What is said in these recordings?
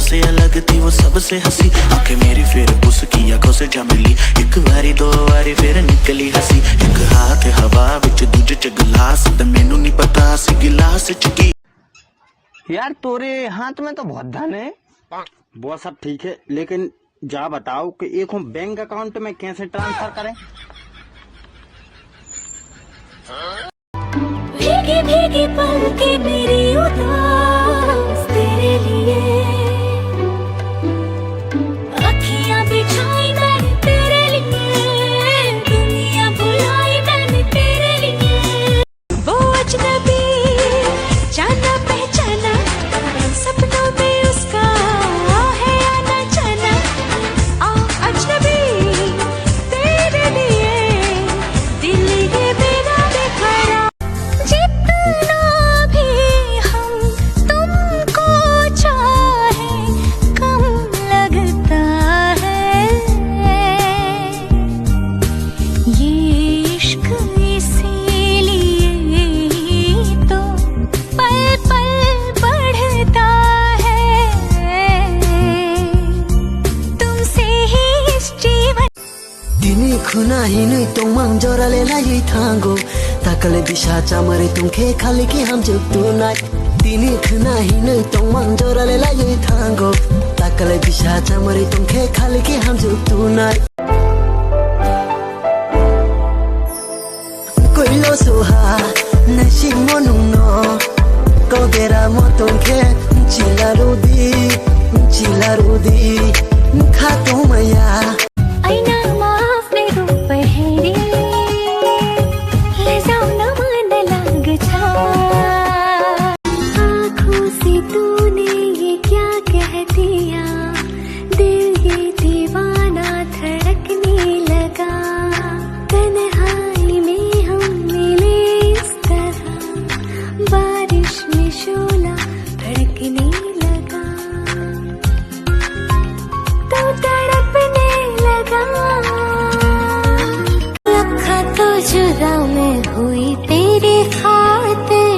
सबसे अलग थी वो सबसे हंसी, आंखें मेरी फिर उसकी आंखों से जा मिली, एक बारी दो बारी फिर निकली हंसी, एक हाथ हवा विच दूजे च गिलास, ते मैनू नहीं पता सी गिलास च की। यार तोरे हाथ में तो बहुत धन है। वो सब ठीक है, लेकिन जा बताओ कि एक बैंक अकाउंट में कैसे ट्रांसफर करें। भीगी भीगी पलकें मेरी उदास तेरे लिए, अखियां बिछाई मैंने तेरे लिए, दुनिया भुलाई मैंने तेरे लिए। वो अजनबी जाना पहचाना, सपनों में उसका है आना जाना, आ अजनबी तेरे लिए दिल ये मेरा बेखरा। जितना भी हम तुमको चाहे कम लगता है, ये इश्क इसीलिए तो पल पल बढ़ता है, तुमसे ही इस जीवन। Dini kuna hinu tongmang jorale na yi thango, takale bisha chamare tongke khali ki ham juk tonight. Dini kuna hinu tongmang jorale na yi thango, takale bisha chamare tongke khali ki ham juk tonight. Koilo soha nashi monuno, kodera motonke chilarudi khato maya. आईना माफ ने रूप पहरी, ले जाओ न मन लाग जा। आँखों से तूने ये क्या कह दिया, दिल ये दीवाना धड़कने लगा, तन्हाई में हम मिले इस तरह, बारिश में शोला भड़कने लगा, तो तड़पने लगा। लखा तो जुदा मैं हुई तेरे खातिर,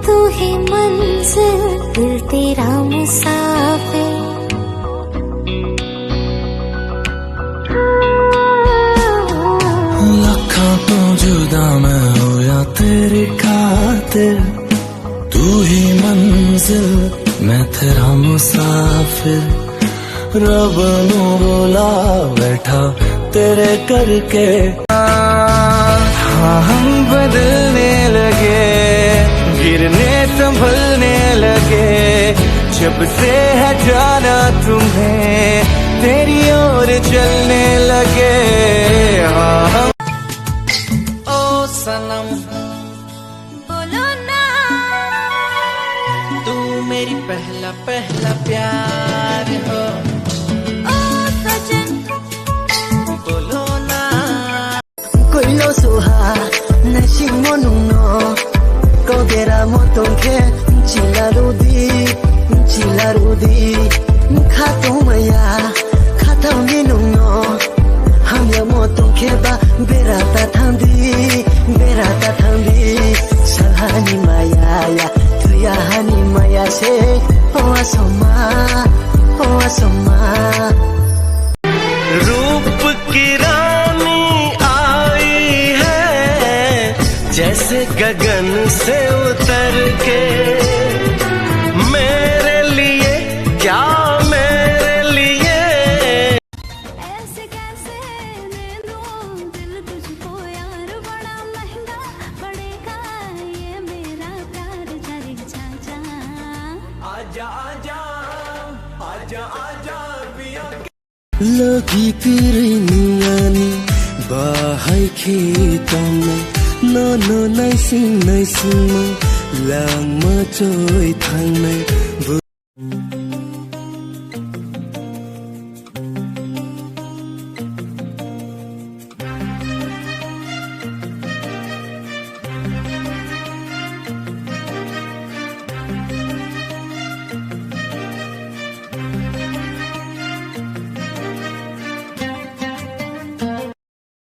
तू ही मंजिल दिल तेरा मुसाफिर। लखा तो जुदा मैं होया तेरी खातिर, तू ही मंजिल मैं तेरा मुसाफिर, रब नू बोला बैठा तेरे करके। हाँ हम बदलने लगे, गिरने संभलने लगे, जब से है जाना तुम्हें तेरी ओर चलने लगे। हाँ हम ओ सनम बोलो ना, तू मेरी पहला पहला प्यार हो, ओ सजन बोलो ना। Koilo soha nashi monuno, kodera motonke chilarudi khato maya, khato minuno, hamya motonke ba berata thandi, salhani maya ya tuya hani maya se o asoma। रूप की रानी आई है जैसे गगन से उतर के, मेरे लिए क्या मेरे लिए। ऐसे कैसे ले लूं दिल तुझको यार, बड़ा महंगा पड़ेगा ये मेरा प्यार, जरी चाचा। आजा आजा आजा आजा पिया। Lagi pirinani bahai khitame, no nai sing ma lang ma choi thang nai,